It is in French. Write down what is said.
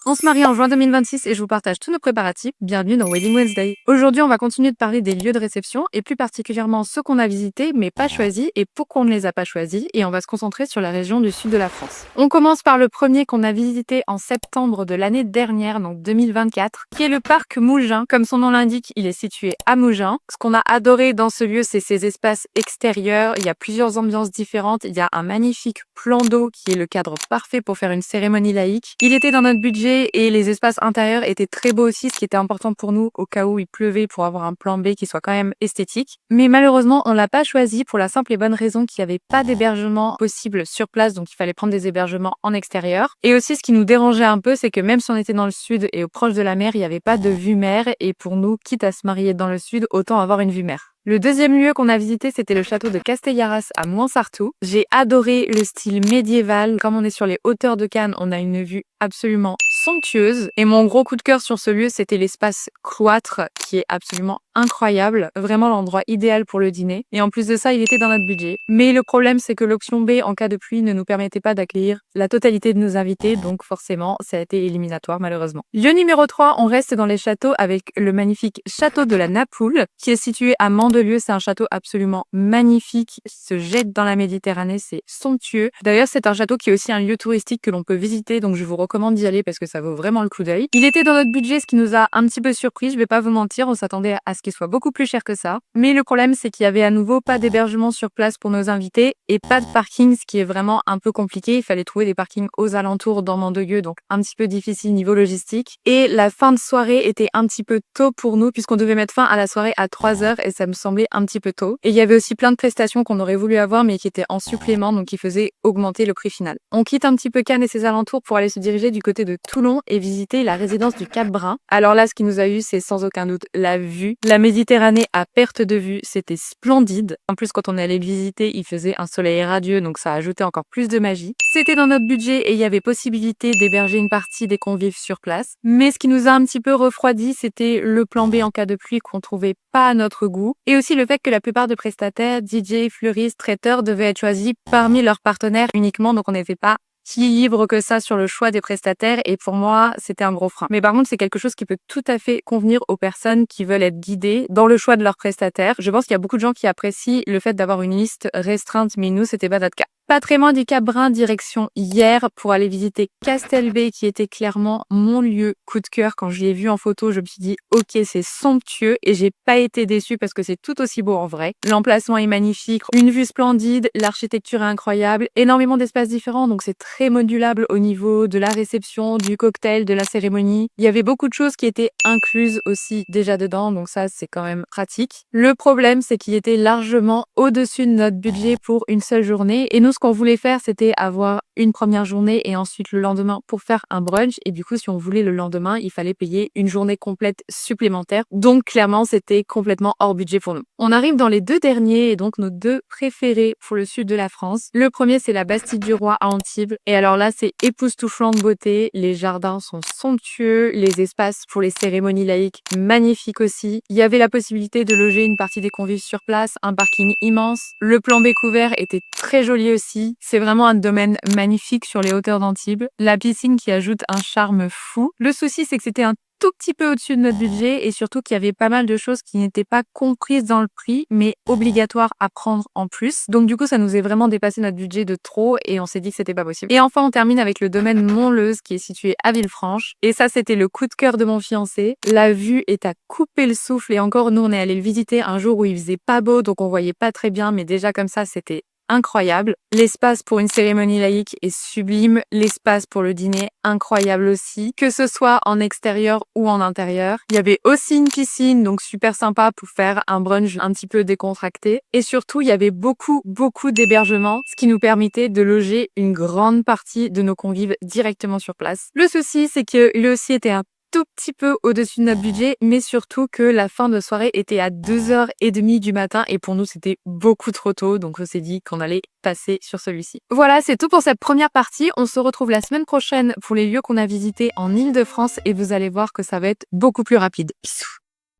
On se marie en juin 2026 et je vous partage tous nos préparatifs. Bienvenue dans Wedding Wednesday. Aujourd'hui, on va continuer de parler des lieux de réception et plus particulièrement ceux qu'on a visités mais pas choisis et pourquoi on ne les a pas choisis, et on va se concentrer sur la région du sud de la France. On commence par le premier qu'on a visité en septembre de l'année dernière, donc 2024, qui est le parc Mougins. Comme son nom l'indique, il est situé à Mougins. Ce qu'on a adoré dans ce lieu, c'est ses espaces extérieurs. Il y a plusieurs ambiances différentes. Il y a un magnifique plan d'eau qui est le cadre parfait pour faire une cérémonie laïque. Il était dans notre budget et les espaces intérieurs étaient très beaux aussi, ce qui était important pour nous au cas où il pleuvait, pour avoir un plan B qui soit quand même esthétique. Mais malheureusement, on l'a pas choisi pour la simple et bonne raison qu'il n'y avait pas d'hébergement possible sur place, donc il fallait prendre des hébergements en extérieur. Et aussi, ce qui nous dérangeait un peu, c'est que même si on était dans le sud et proche de la mer, il n'y avait pas de vue mer, et pour nous, quitte à se marier dans le sud, autant avoir une vue mer. Le deuxième lieu qu'on a visité, c'était le château de Castellarras à Mouansartou. J'ai adoré le style médiéval. Comme on est sur les hauteurs de Cannes, on a une vue absolument somptueuse. Et mon gros coup de cœur sur ce lieu, c'était l'espace cloître qui est absolument incroyable. Vraiment l'endroit idéal pour le dîner. Et en plus de ça, il était dans notre budget. Mais le problème, c'est que l'option B en cas de pluie ne nous permettait pas d'accueillir la totalité de nos invités. Donc forcément, ça a été éliminatoire malheureusement. Lieu numéro 3, on reste dans les châteaux avec le magnifique château de la Napoule qui est situé à Mandelieu. C'est un château absolument magnifique, il se jette dans la Méditerranée, c'est somptueux. D'ailleurs, c'est un château qui est aussi un lieu touristique que l'on peut visiter, donc je vous recommande d'y aller parce que ça vaut vraiment le coup d'œil. Il était dans notre budget, ce qui nous a un petit peu surpris, je vais pas vous mentir, on s'attendait à ce qu'il soit beaucoup plus cher que ça. Mais le problème, c'est qu'il y avait à nouveau pas d'hébergement sur place pour nos invités et pas de parking, ce qui est vraiment un peu compliqué. Il fallait trouver des parkings aux alentours dans Mandelieu, donc un petit peu difficile niveau logistique. Et la fin de soirée était un petit peu tôt pour nous puisqu'on devait mettre fin à la soirée à 3h et ça me semblait un petit peu tôt. Et il y avait aussi plein de prestations qu'on aurait voulu avoir mais qui étaient en supplément, donc qui faisaient augmenter le prix final. On quitte un petit peu Cannes et ses alentours pour aller se diriger du côté de Toulon et visiter la résidence du Cap Brun. Alors là, ce qui nous a eu, c'est sans aucun doute la vue. La Méditerranée à perte de vue, c'était splendide. En plus, quand on est allé le visiter, il faisait un soleil radieux, donc ça a ajouté encore plus de magie. C'était dans notre budget et il y avait possibilité d'héberger une partie des convives sur place. Mais ce qui nous a un petit peu refroidi, c'était le plan B en cas de pluie qu'on trouvait pas à notre goût. Et aussi le fait que la plupart des prestataires, DJ, fleuristes, traiteurs devaient être choisis parmi leurs partenaires uniquement, donc on n'était pas si libre que ça sur le choix des prestataires, et pour moi, c'était un gros frein. Mais par contre, c'est quelque chose qui peut tout à fait convenir aux personnes qui veulent être guidées dans le choix de leurs prestataires. Je pense qu'il y a beaucoup de gens qui apprécient le fait d'avoir une liste restreinte, mais nous, c'était pas notre cas. Pas très loin du Cap Brun, direction hier pour aller visiter Castelbay, qui était clairement mon lieu coup de cœur. Quand je l'ai vu en photo, je me suis dit ok, c'est somptueux, et j'ai pas été déçue parce que c'est tout aussi beau en vrai. L'emplacement est magnifique, une vue splendide, l'architecture est incroyable, énormément d'espaces différents, donc c'est très modulable au niveau de la réception, du cocktail, de la cérémonie. Il y avait beaucoup de choses qui étaient incluses aussi déjà dedans, donc ça c'est quand même pratique. Le problème, c'est qu'il était largement au-dessus de notre budget pour une seule journée, et nous, ce qu'on voulait faire, c'était avoir une première journée et ensuite le lendemain pour faire un brunch. Et du coup, si on voulait le lendemain, il fallait payer une journée complète supplémentaire. Donc clairement, c'était complètement hors budget pour nous. On arrive dans les deux derniers et donc nos deux préférés pour le sud de la France. Le premier, c'est la Bastide du Roi à Antibes. Et alors là, c'est époustouflant de beauté. Les jardins sont somptueux, les espaces pour les cérémonies laïques magnifiques aussi. Il y avait la possibilité de loger une partie des convives sur place, un parking immense. Le plan B couvert était très joli aussi. C'est vraiment un domaine magnifique sur les hauteurs d'Antibes. La piscine qui ajoute un charme fou. Le souci, c'est que c'était un tout petit peu au-dessus de notre budget et surtout qu'il y avait pas mal de choses qui n'étaient pas comprises dans le prix mais obligatoires à prendre en plus. Donc du coup, ça nous est vraiment dépassé notre budget de trop et on s'est dit que c'était pas possible. Et enfin, on termine avec le domaine Montleuze qui est situé à Villefranche. Et ça, c'était le coup de cœur de mon fiancé. La vue est à couper le souffle, et encore, nous, on est allé le visiter un jour où il faisait pas beau, donc on voyait pas très bien, mais déjà comme ça, c'était incroyable. L'espace pour une cérémonie laïque est sublime. L'espace pour le dîner, incroyable aussi. Que ce soit en extérieur ou en intérieur. Il y avait aussi une piscine, donc super sympa pour faire un brunch un petit peu décontracté. Et surtout, il y avait beaucoup d'hébergements, ce qui nous permettait de loger une grande partie de nos convives directement sur place. Le souci, c'est que lui aussi était un tout petit peu au-dessus de notre budget, mais surtout que la fin de soirée était à 2h30 du matin et pour nous c'était beaucoup trop tôt, donc on s'est dit qu'on allait passer sur celui-ci. Voilà, c'est tout pour cette première partie. On se retrouve la semaine prochaine pour les lieux qu'on a visités en Île-de-France et vous allez voir que ça va être beaucoup plus rapide. Bisous.